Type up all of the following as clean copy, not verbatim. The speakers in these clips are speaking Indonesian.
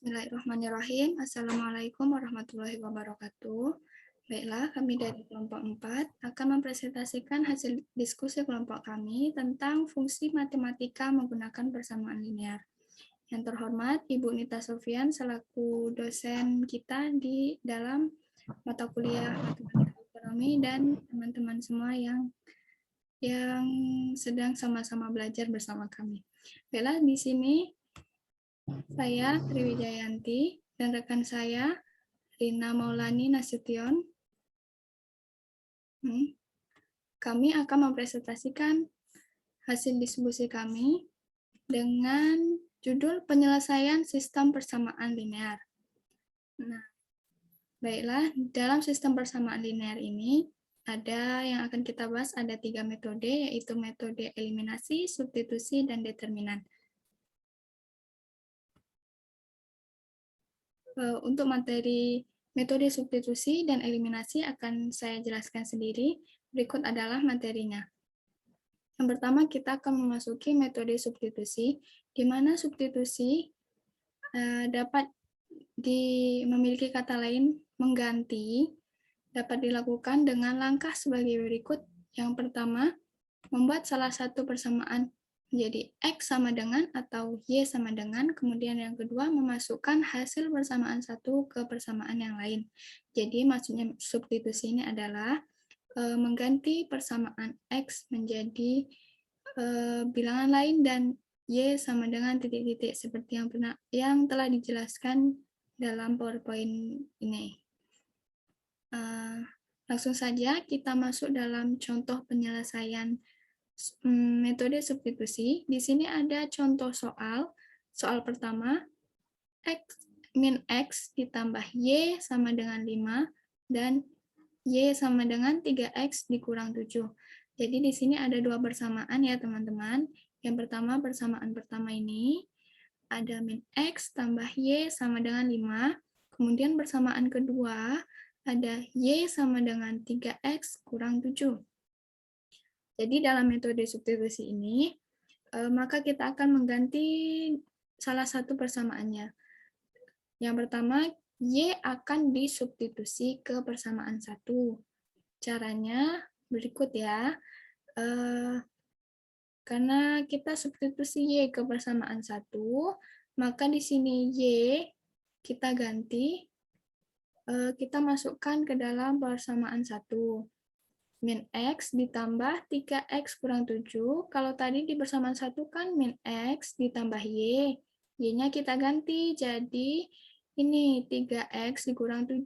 Bismillahirrahmanirrahim. Assalamualaikum warahmatullahi wabarakatuh. Baiklah, kami dari kelompok 4 akan mempresentasikan hasil diskusi kelompok kami tentang fungsi matematika menggunakan persamaan linear. Yang terhormat, Ibu Nita Sofian selaku dosen kita di dalam mata kuliah matematika ekonomi dan teman-teman semua yang sedang sama-sama belajar bersama kami. Baiklah, di sini saya Triwijayanti dan rekan saya Rina Maulani Nasution. Kami akan mempresentasikan hasil diskusi kami dengan judul penyelesaian sistem persamaan linear. Nah, baiklah, dalam sistem persamaan linear ini ada yang akan kita bahas, ada 3 metode, yaitu metode eliminasi, substitusi, dan determinan. Untuk materi metode substitusi dan eliminasi akan saya jelaskan sendiri. Berikut adalah materinya. Yang pertama, kita akan memasuki metode substitusi, di mana substitusi dapat memiliki kata lain mengganti, dapat dilakukan dengan langkah sebagai berikut. Yang pertama, membuat salah satu persamaan menjadi X sama dengan atau Y sama dengan, kemudian yang kedua memasukkan hasil persamaan satu ke persamaan yang lain. Jadi maksudnya substitusi ini adalah mengganti persamaan X menjadi bilangan lain dan Y sama dengan titik-titik seperti yang telah dijelaskan dalam PowerPoint ini. Langsung saja kita masuk dalam contoh penyelesaian metode substitusi. Di sini ada contoh soal. Soal pertama, min X ditambah Y sama dengan 5 dan Y sama dengan 3X dikurang 7. Jadi di sini ada dua persamaan ya teman-teman. Yang pertama, persamaan pertama ini ada min X tambah Y sama dengan 5. Kemudian persamaan kedua ada Y sama dengan 3X kurang 7. Jadi dalam metode substitusi ini, maka kita akan mengganti salah satu persamaannya. Yang pertama, Y akan disubstitusi ke persamaan 1. Caranya berikut ya. Karena kita substitusi Y ke persamaan 1, maka di sini Y kita ganti, kita masukkan ke dalam persamaan 1. Min X ditambah 3X kurang 7. Kalau tadi di persamaan 1 kan min X ditambah Y. Y-nya kita ganti jadi ini 3X dikurang 7.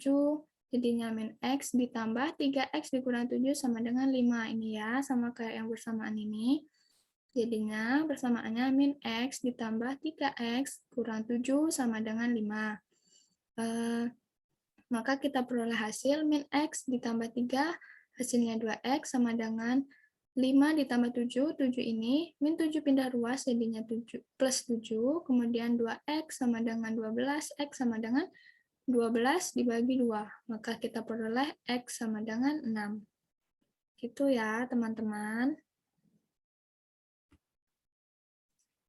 Jadinya min X ditambah 3X dikurang 7 sama dengan 5. Ini ya, sama kayak yang persamaan ini. Jadinya persamaannya min X ditambah 3X kurang 7 sama dengan 5. Maka kita peroleh hasil min X ditambah 3, hasilnya 2X sama dengan 5 ditambah 7, 7 ini, min 7 pindah ruas jadinya 7 plus 7, kemudian 2X sama dengan 12, X sama dengan 12 dibagi 2, maka kita peroleh X sama dengan 6. Gitu ya teman-teman.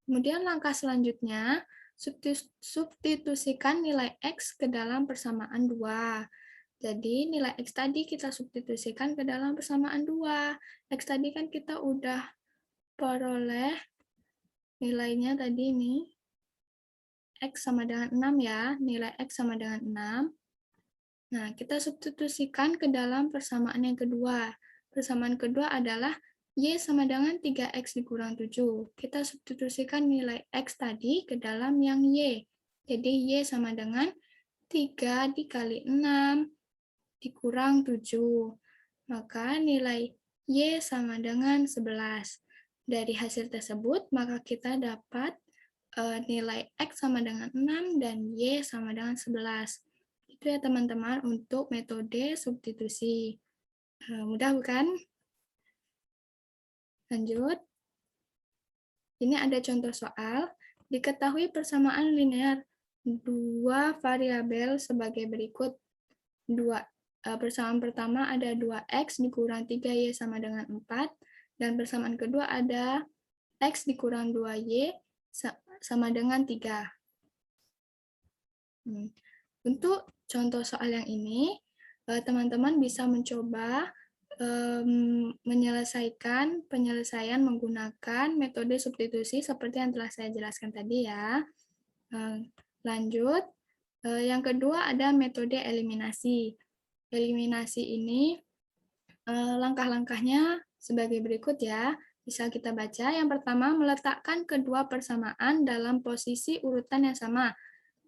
Kemudian langkah selanjutnya, substitusikan nilai X ke dalam persamaan 2. Jadi nilai X tadi kita substitusikan ke dalam persamaan 2. X tadi kan kita udah peroleh nilainya tadi nih. X sama dengan 6 ya, nilai X sama dengan 6. Nah, kita substitusikan ke dalam persamaan yang kedua. Persamaan kedua adalah Y sama dengan 3X dikurang 7. Kita substitusikan nilai X tadi ke dalam yang Y. Jadi Y sama dengan 3 dikali 6 dikurang 7. Maka nilai Y sama dengan 11. Dari hasil tersebut, maka kita dapat nilai X sama dengan 6 dan Y sama dengan 11. Itu ya teman-teman untuk metode substitusi. Mudah bukan? Lanjut. Ini ada contoh soal. Diketahui persamaan linear dua variabel sebagai berikut. Persamaan pertama ada 2X dikurang 3Y sama dengan 4. Dan persamaan kedua ada X dikurang 2Y sama dengan 3. Untuk contoh soal yang ini, teman-teman bisa mencoba menyelesaikan penyelesaian menggunakan metode substitusi seperti yang telah saya jelaskan tadi ya. Lanjut, yang kedua ada metode eliminasi. Eliminasi ini langkah-langkahnya sebagai berikut ya. Bisa kita baca. Yang pertama, meletakkan kedua persamaan dalam posisi urutan yang sama.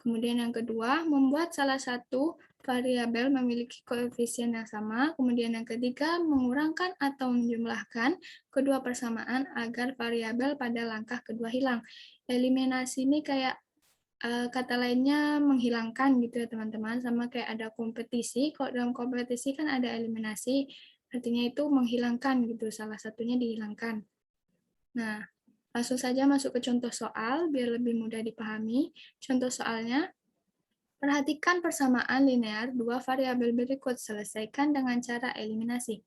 Kemudian yang kedua, membuat salah satu variabel memiliki koefisien yang sama. Kemudian yang ketiga, mengurangkan atau menjumlahkan kedua persamaan agar variabel pada langkah kedua hilang. Eliminasi ini kayak kata lainnya menghilangkan gitu ya teman-teman, sama kayak ada kompetisi. Kalau dalam kompetisi kan ada eliminasi, artinya itu menghilangkan gitu, salah satunya dihilangkan. Nah, langsung saja masuk ke contoh soal biar lebih mudah dipahami. Contoh soalnya, perhatikan persamaan linear dua variabel berikut, selesaikan dengan cara eliminasi.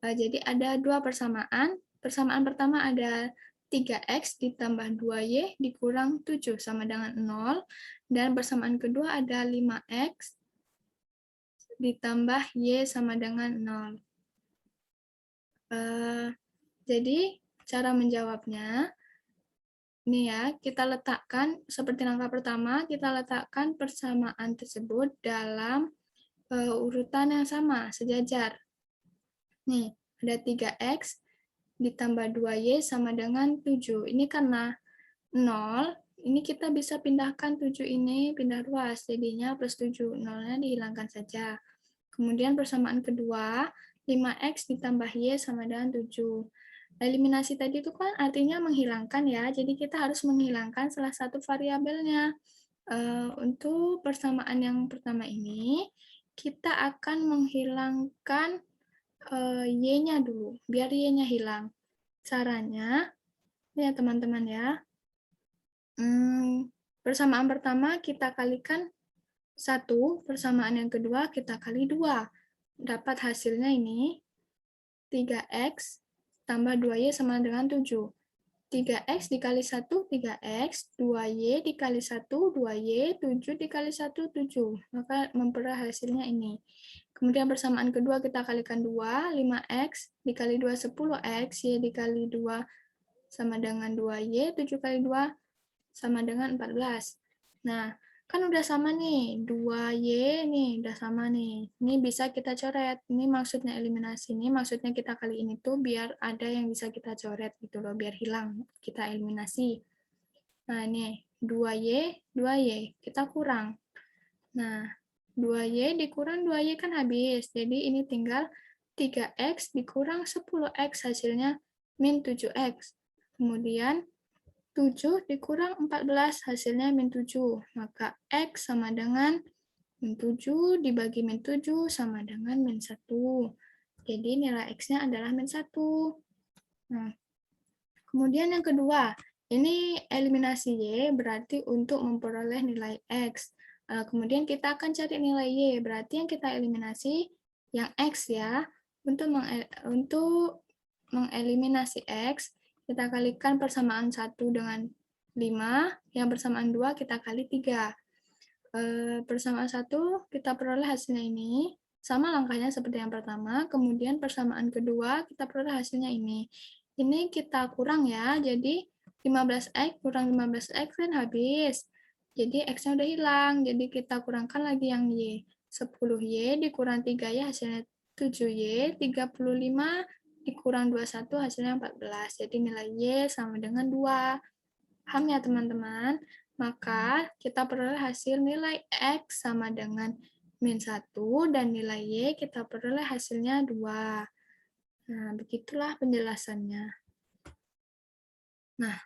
Jadi ada dua persamaan. Persamaan pertama ada 3x ditambah 2y dikurang 7 sama dengan 0. Dan persamaan kedua ada 5x ditambah y sama dengan 0. Jadi cara menjawabnya, ini ya, kita letakkan, seperti langkah pertama, kita letakkan persamaan tersebut dalam urutan yang sama, sejajar. Nih, ada 3x ditambah 2y sama dengan 7. Ini karena 0, ini kita bisa pindahkan 7 ini, pindah ruas, jadinya plus 7. 0-nya dihilangkan saja. Kemudian persamaan kedua, 5x ditambah y sama dengan 7. Eliminasi tadi itu kan artinya menghilangkan ya, jadi kita harus menghilangkan salah satu variabelnya. Untuk persamaan yang pertama ini, kita akan menghilangkan y-nya dulu, biar y-nya hilang. Caranya, ya teman-teman ya, persamaan pertama kita kalikan 1, persamaan yang kedua kita kali 2. Dapat hasilnya ini, 3x tambah 2y sama dengan 7. 3x dikali 1, 3x, 2y dikali 1, 2y, 7 dikali 1, 7. Maka memperoleh hasilnya ini. Kemudian persamaan kedua kita kalikan 2, 5x dikali 2, 10x, y dikali 2 sama dengan 2y, 7 kali 2 sama dengan 14. Nah, kan udah sama nih, 2y nih, udah sama nih. Ini bisa kita coret. Ini maksudnya eliminasi. Ini maksudnya kita kali ini tuh biar ada yang bisa kita coret gitu loh, biar hilang. Kita eliminasi. Nah, ini 2y, 2y. Kita kurang. Nah, 2y dikurang 2y kan habis. Jadi ini tinggal 3x dikurang 10x, hasilnya min 7x. Kemudian 7 dikurang 14, hasilnya min 7. Maka X sama dengan min 7 dibagi min 7 sama dengan min 1. Jadi nilai X-nya adalah min 1. Nah, kemudian yang kedua, ini eliminasi Y berarti untuk memperoleh nilai X. Kemudian kita akan cari nilai Y, berarti yang kita eliminasi yang X ya. Untuk mengeliminasi X, kita kalikan persamaan 1 dengan 5, yang persamaan 2 kita kali 3. Persamaan 1 kita peroleh hasilnya ini, sama langkahnya seperti yang pertama, kemudian persamaan kedua kita peroleh hasilnya ini. Ini kita kurang ya, jadi 15x kurang 15x kan habis. Jadi X-nya udah hilang, jadi kita kurangkan lagi yang Y. 10Y dikurang 3Y hasilnya 7Y, 35 dikurang 21 hasilnya 14. Jadi nilai Y sama dengan 2. Paham ya teman-teman? Maka kita peroleh hasil nilai X sama dengan min 1 dan nilai Y kita peroleh hasilnya 2. Nah, begitulah penjelasannya. Nah,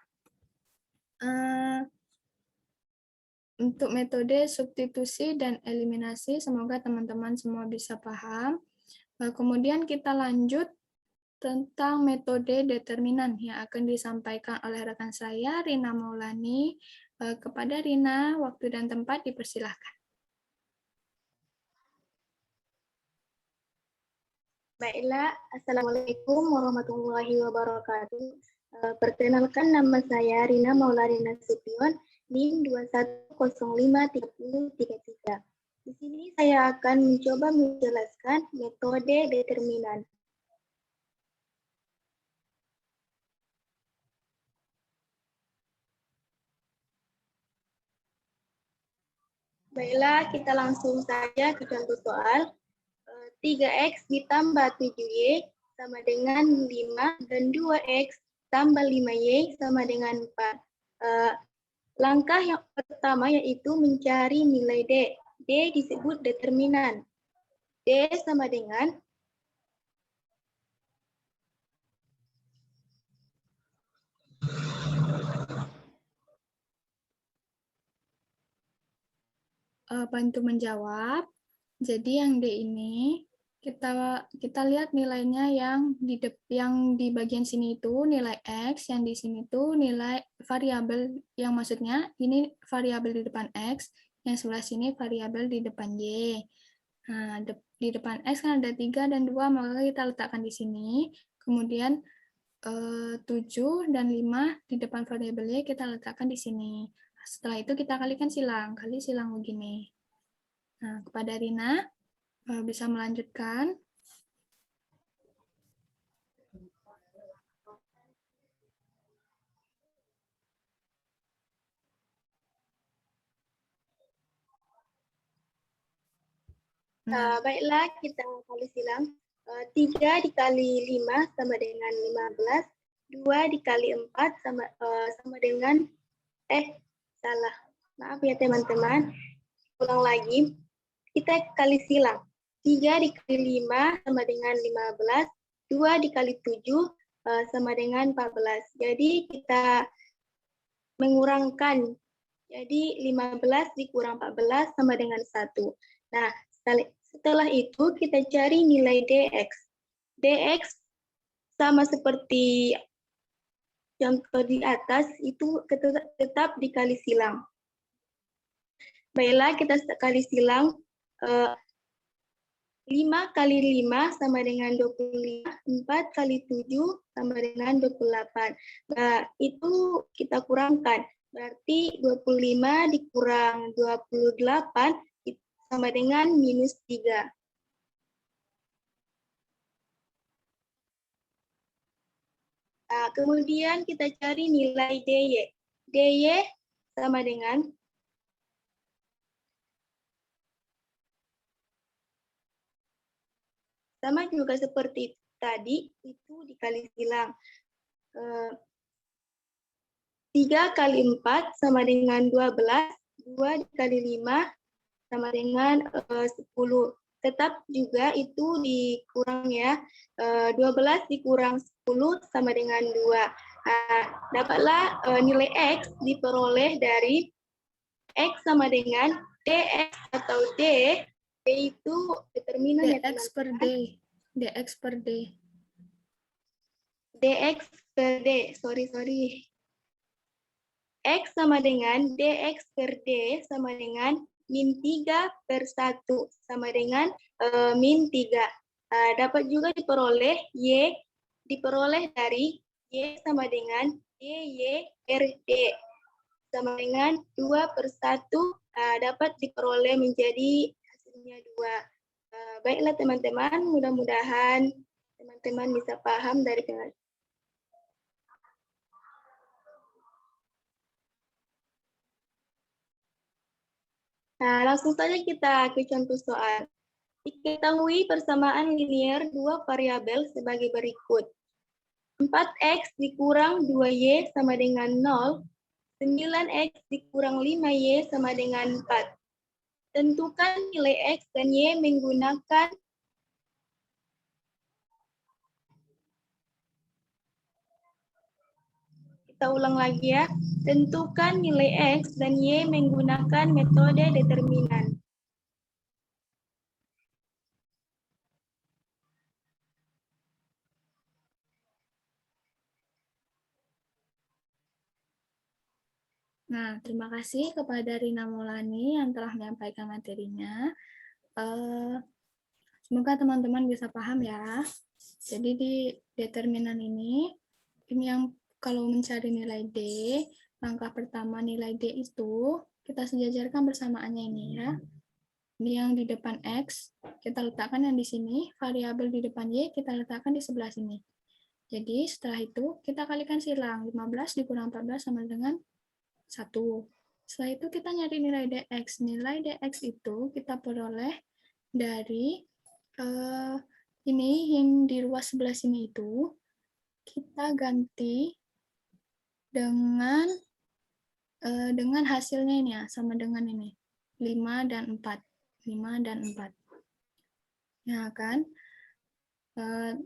untuk metode substitusi dan eliminasi, semoga teman-teman semua bisa paham. Kemudian kita lanjut tentang metode determinan yang akan disampaikan oleh rekan saya, Rina Maulani. Kepada Rina, waktu dan tempat dipersilahkan. Baiklah, Assalamualaikum warahmatullahi wabarakatuh. Perkenalkan, nama saya Rina Maulani Nasution NIM 21053033. Di sini saya akan mencoba menjelaskan metode determinan. Baiklah, kita langsung saja ke contoh soal. 3x ditambah 7y sama dengan 5 dan 2x tambah 5y sama dengan 4. Langkah yang pertama yaitu mencari nilai D. D disebut determinan. D sama dengan bantu menjawab. Jadi yang D ini kita lihat nilainya yang di bagian sini itu nilai X, yang di sini itu nilai variabel, yang maksudnya ini variabel di depan X, yang sebelah sini variabel di depan Y. Nah, di depan X kan ada 3 dan 2, maka kita letakkan di sini. Kemudian 7 dan 5 di depan variabel Y kita letakkan di sini. Setelah itu kita kalikan silang. Kali silang begini. Nah, kepada Rina, bisa melanjutkan. baiklah, kita kali silang. 3 dikali 5 sama dengan 15. 2 dikali 4 sama dengan salah. Maaf ya teman-teman. Ulang lagi. Kita kali silang. 3 dikali 5 sama dengan 15. 2 dikali 7 sama dengan 14. Jadi kita mengurangkan. Jadi 15 dikurang 14 sama dengan 1. Nah, setelah itu kita cari nilai dx. Dx sama seperti contoh di atas, itu tetap dikali silang. Baiklah, kita kali silang. 5 kali 5 sama dengan 25, 4 kali 7 sama dengan 28. Nah, itu kita kurangkan. Berarti 25 dikurang 28 sama dengan minus 3. Nah, kemudian kita cari nilai dy. dy sama dengan sama juga seperti tadi, itu dikali silang. 3 kali 4 sama dengan 12, 2 dikali 5 sama dengan 10. Tetap juga itu dikurang ya. 12 dikurang 10 sama dengan 2. Nah, dapatlah nilai X diperoleh dari X sama dengan dx atau D. D itu determinan ya dx per D. dx per D. dx per D. Sorry. X sama dengan dx per D sama dengan min 3 per 1 sama dengan min 3. Dapat juga diperoleh Y diperoleh dari Y sama dengan dy per D sama dengan 2 per 1 dapat diperoleh menjadi hasilnya 2. Baiklah teman-teman, mudah-mudahan teman-teman bisa paham dari penjelasan. Nah, langsung saja kita ke contoh soal. Diketahui persamaan linear dua variabel sebagai berikut. 4x dikurang 2y sama dengan 0, 9x dikurang 5y sama dengan 4. Tentukan nilai x dan y menggunakan kita ulang lagi ya. Tentukan nilai x dan y menggunakan metode determinan. Nah, terima kasih kepada Rina Maulani yang telah menyampaikan materinya. Semoga teman-teman bisa paham ya. Jadi di determinan ini yang kalau mencari nilai D, langkah pertama nilai D itu kita sejajarkan persamaannya ini ya. Ini yang di depan X, kita letakkan yang di sini, variabel di depan Y kita letakkan di sebelah sini. Jadi setelah itu kita kalikan silang, 15 dikurang 14 sama dengan 1. Setelah itu kita nyari nilai DX. Nilai DX itu kita peroleh dari ini yang di ruas sebelah sini itu, kita ganti dengan hasilnya ini ya, sama dengan ini, 5 dan 4. 5 dan 4. Ya kan?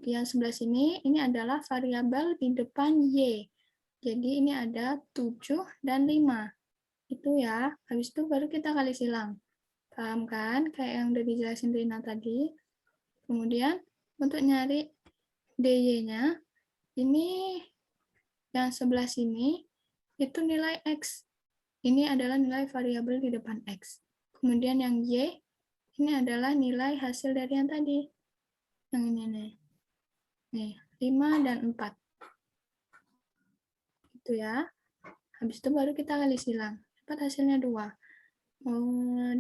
Yang sebelah sini, ini adalah variabel di depan Y. Jadi ini ada 7 dan 5. Itu ya, habis itu baru kita kali silang. Paham kan? Kayak yang udah dijelasin Rina tadi. Kemudian, untuk nyari DY-nya, ini yang sebelah sini, itu nilai X. Ini adalah nilai variabel di depan X. Kemudian yang Y, ini adalah nilai hasil dari yang tadi. Yang ini nih. Nih, 5 dan 4. Itu ya. Habis itu baru kita kali silang. Dapat hasilnya 2.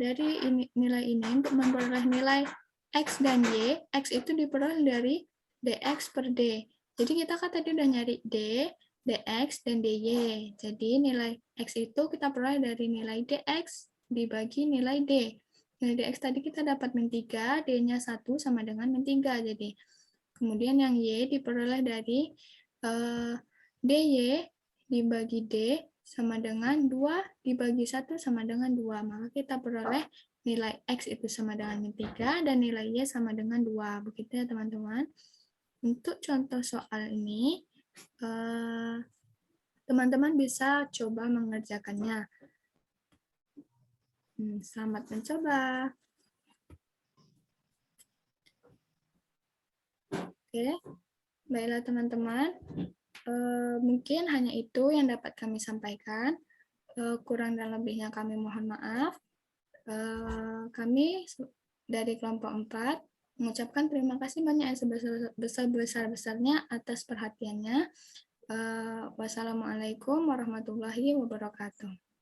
Dari nilai ini, untuk memperoleh nilai X dan Y, X itu diperoleh dari DX per D. Jadi kita kan tadi udah nyari D, DX, dan DY. Jadi nilai X itu kita peroleh dari nilai DX dibagi nilai D. Nilai DX tadi kita dapat min 3, D-nya 1 sama dengan min 3. Jadi, kemudian yang Y diperoleh dari DY dibagi D sama dengan 2 dibagi 1 sama dengan 2. Maka kita peroleh nilai X itu sama dengan min 3 dan nilai Y sama dengan 2. Begitu ya teman-teman. Untuk contoh soal ini, teman-teman bisa coba mengerjakannya. Selamat mencoba. Oke, baiklah teman-teman. Mungkin hanya itu yang dapat kami sampaikan. Kurang dan lebihnya kami mohon maaf. Kami dari kelompok 4 mengucapkan terima kasih banyak yang sebesar-besarnya atas perhatiannya. Wassalamualaikum warahmatullahi wabarakatuh.